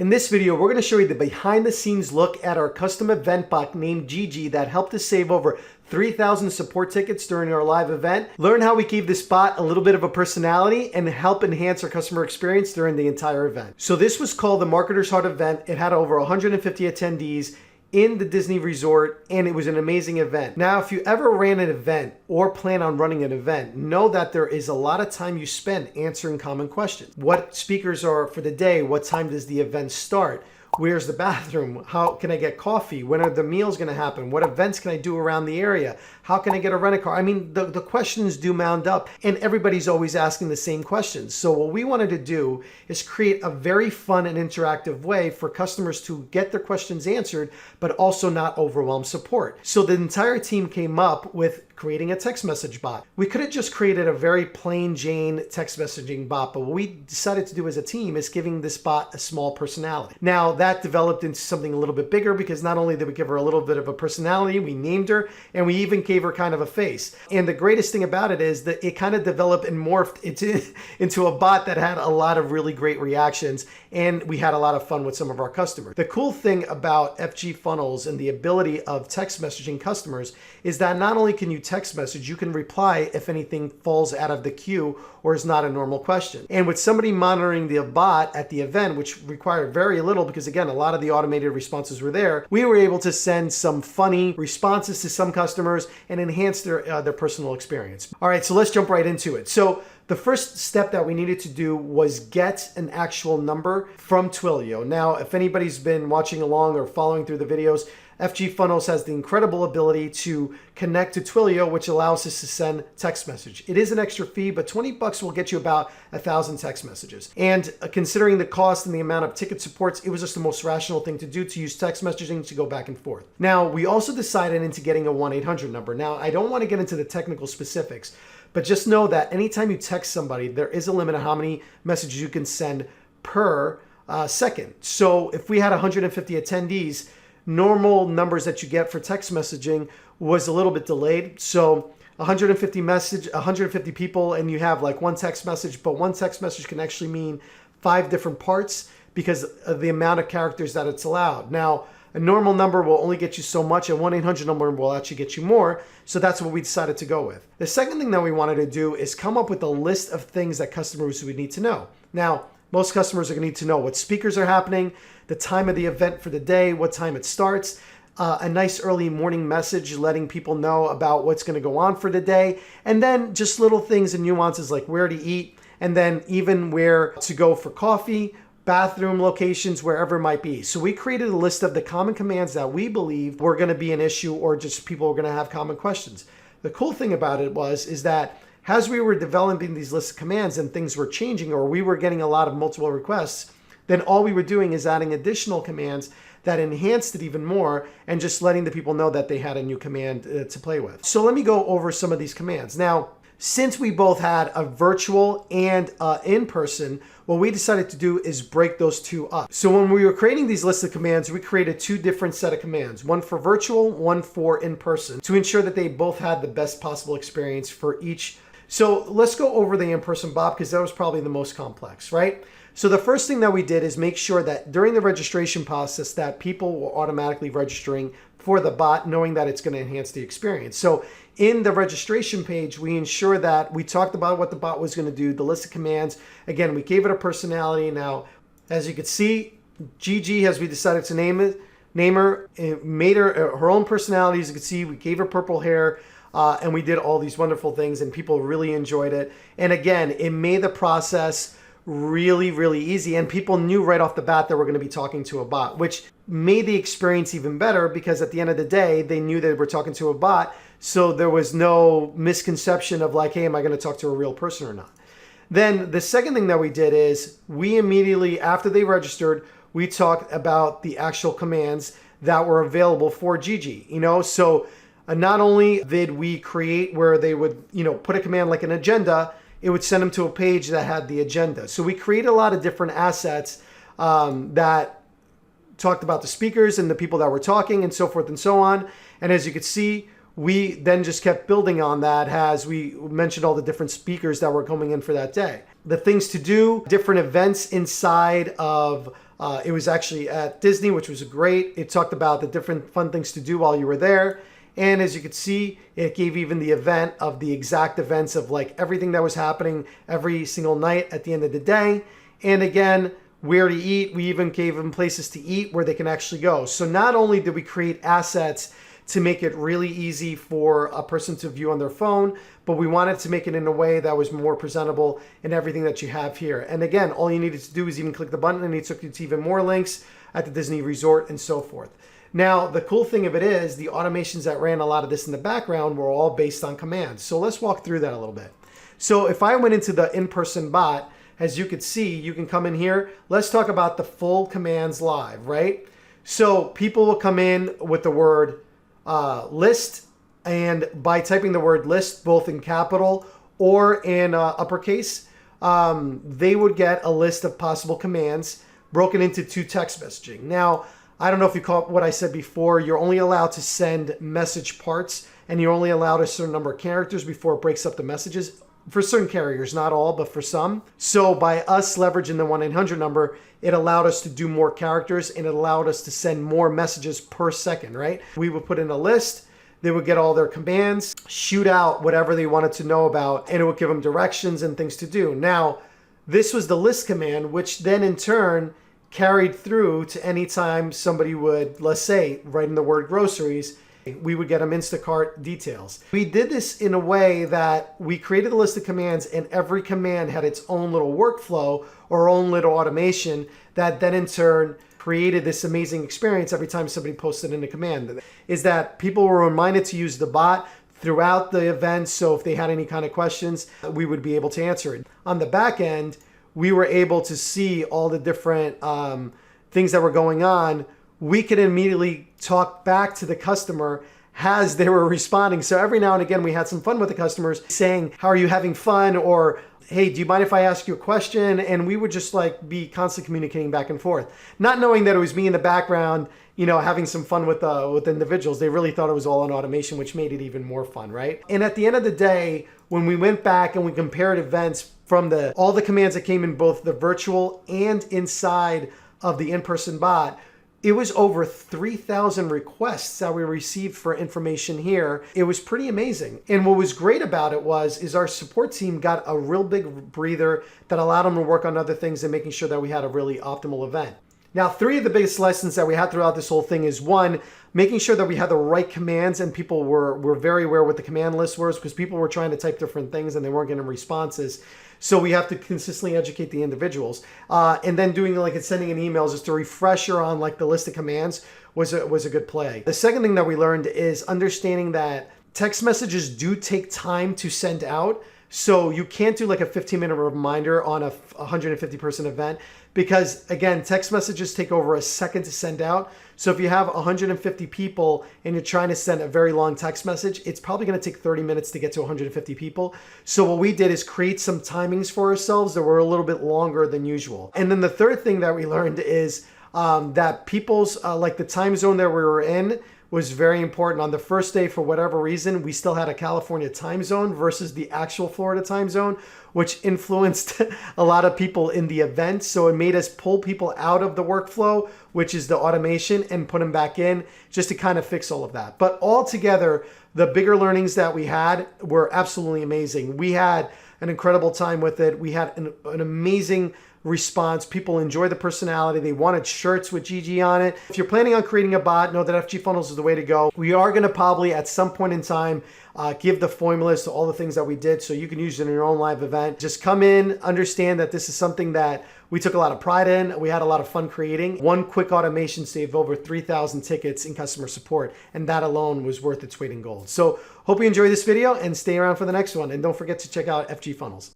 In this video, we're going to show you the behind the scenes look at our custom event bot named GIGI that helped us save over 3,000 support tickets during our live event. Learn how we gave this bot a little bit of a personality and help enhance our customer experience during the entire event. So this was called the Marketer's Heart event. It had over 150 attendees in the Disney resort, and it was an amazing event. Now, if you ever ran an event or plan on running an event, know that there is a lot of time you spend answering common questions. What speakers are for the day? What time does the event start? Where's the bathroom? How can I get coffee? When are the meals going to happen? What events can I do around the area? How can I get a rent-a-car? I mean, the questions do mound up, and everybody's always asking the same questions. So what we wanted to do is create a very fun and interactive way for customers to get their questions answered, but also not overwhelm support. So the entire team came up with creating a text message bot. We could have just created a very plain Jane text messaging bot, but what we decided to do as a team is giving this bot a small personality. Now that developed into something a little bit bigger because not only did we give her a little bit of a personality, we named her, and we even gave her kind of a face. And the greatest thing about it is that it kind of developed and morphed into a bot that had a lot of really great reactions, and we had a lot of fun with some of our customers. The cool thing about FG funnels and the ability of text messaging customers is that not only can you text message, you can reply if anything falls out of the queue or is not a normal question. And with somebody monitoring the bot at the event, which required very little because again, a lot of the automated responses were there, we were able to send some funny responses to some customers and enhance their personal experience. All right, so let's jump right into it. So the first step that we needed to do was get an actual number from Twilio. Now, if anybody's been watching along or following through the videos, FG Funnels has the incredible ability to connect to Twilio, which allows us to send text message. It is an extra fee, but 20 bucks will get you about 1,000 text messages. And considering the cost and the amount of ticket supports, it was just the most rational thing to do to use text messaging to go back and forth. Now, we also decided into getting a 1-800 number. Now, I don't want to get into the technical specifics, but just know that anytime you text somebody, there is a limit of how many messages you can send per second. So if we had 150 attendees, normal numbers that you get for text messaging was a little bit delayed. So 150 people and you have like one text message, but one text message can actually mean 5 different parts because of the amount of characters that it's allowed. Now, a normal number will only get you so much, a 1-800 number will actually get you more. So that's what we decided to go with. The second thing that we wanted to do is come up with a list of things that customers would need to know. Now, most customers are going to need to know what speakers are happening, the time of the event for the day, what time it starts, a nice early morning message letting people know about what's going to go on for the day, and then just little things and nuances like where to eat, and then even where to go for coffee, bathroom locations, wherever it might be. So we created a list of the common commands that we believe were going to be an issue or just people were going to have common questions. The cool thing about it is that as we were developing these lists of commands and things were changing or we were getting a lot of multiple requests, then all we were doing is adding additional commands that enhanced it even more and just letting the people know that they had a new command to play with. So let me go over some of these commands. Now, since we both had a virtual and in-person, what we decided to do is break those two up. So when we were creating these lists of commands, we created 2 different set of commands, one for virtual, one for in-person, to ensure that they both had the best possible experience for each. So let's go over the in-person bot because that was probably the most complex, right? So the first thing that we did is make sure that during the registration process that people were automatically registering for the bot, knowing that it's going to enhance the experience. So in the registration page, we ensure that we talked about what the bot was going to do, the list of commands. Again, we gave it a personality. Now, as you can see, GG, as we decided to name her, it made her own personality. As you can see, we gave her purple hair. And we did all these wonderful things and people really enjoyed it. And again, it made the process really, really easy. And people knew right off the bat that we're going to be talking to a bot, which made the experience even better because at the end of the day, they knew that we're talking to a bot. So there was no misconception of like, hey, am I going to talk to a real person or not? Then the second thing that we did is we immediately, after they registered, we talked about the actual commands that were available for GIGI, so not only did we create where they would, put a command like an agenda, it would send them to a page that had the agenda. So we created a lot of different assets that talked about the speakers and the people that were talking and so forth and so on. And as you could see, we then just kept building on that as we mentioned all the different speakers that were coming in for that day. The things to do, different events inside of It was actually at Disney, which was great. It talked about the different fun things to do while you were there. And as you could see, it gave even the event of the exact events of like everything that was happening every single night at the end of the day. And again, where to eat. We even gave them places to eat where they can actually go. So not only did we create assets to make it really easy for a person to view on their phone, but we wanted to make it in a way that was more presentable in everything that you have here. And again, all you needed to do is even click the button and it took you to even more links at the Disney Resort and so forth. Now, the cool thing of it is the automations that ran a lot of this in the background were all based on commands. So let's walk through that a little bit. So if I went into the in-person bot, as you could see, you can come in here. Let's talk about the full commands live, right? So people will come in with the word list, and by typing the word list, both in capital or in uppercase, they would get a list of possible commands broken into 2 text messaging. Now, I don't know if you caught what I said before. You're only allowed to send message parts, and you're only allowed a certain number of characters before it breaks up the messages. For certain carriers, not all, but for some. So by us leveraging the 1-800 number, it allowed us to do more characters and it allowed us to send more messages per second, right? We would put in a list, they would get all their commands, shoot out whatever they wanted to know about, and it would give them directions and things to do. Now, this was the list command, which then in turn carried through to any time somebody would, let's say, write in the word groceries, we would get them Instacart details. We did this in a way that we created a list of commands and every command had its own little workflow or own little automation that then in turn created this amazing experience every time somebody posted in a command. Is that people were reminded to use the bot throughout the event, so if they had any kind of questions, we would be able to answer it. On the back end, we were able to see all the different things that were going on. We could immediately talk back to the customer as they were responding. So every now and again, we had some fun with the customers saying, how are you having fun? Or, hey, do you mind if I ask you a question? And we would just like be constantly communicating back and forth, not knowing that it was me in the background, you know, having some fun with individuals. They really thought it was all an automation, which made it even more fun, right? And at the end of the day, when we went back and we compared events from all the commands that came in both the virtual and inside of the in-person bot, it was over 3,000 requests that we received for information here. It was pretty amazing. And what was great about it is our support team got a real big breather that allowed them to work on other things and making sure that we had a really optimal event. Now, 3 of the biggest lessons that we had throughout this whole thing is 1, making sure that we had the right commands and people were very aware what the command list was because people were trying to type different things and they weren't getting responses. So we have to consistently educate the individuals. And then doing like sending an email just a refresher on like the list of commands was a good play. The second thing that we learned is understanding that text messages do take time to send out. So you can't do like a 15-minute reminder on a 150-person event because, again, text messages take over a second to send out. So if you have 150 people and you're trying to send a very long text message, it's probably going to take 30 minutes to get to 150 people. So what we did is create some timings for ourselves that were a little bit longer than usual. And then the third thing that we learned is that people's, like the time zone that we were in, was very important. On the first day, for whatever reason, we still had a California time zone versus the actual Florida time zone, which influenced a lot of people in the event. So it made us pull people out of the workflow, which is the automation, and put them back in just to kind of fix all of that. But altogether, the bigger learnings that we had were absolutely amazing. We had an incredible time with it. We had an amazing response. People enjoy the personality. They wanted shirts with GIGI on it. If you're planning on creating a bot, know that FG Funnels is the way to go. We are going to probably at some point in time give the formulas to all the things that we did so you can use it in your own live event. Just come in, understand that this is something that we took a lot of pride in. We had a lot of fun creating. One quick automation saved over 3,000 tickets in customer support, and that alone was worth its weight in gold. So hope you enjoy this video and stay around for the next one. And don't forget to check out FG Funnels.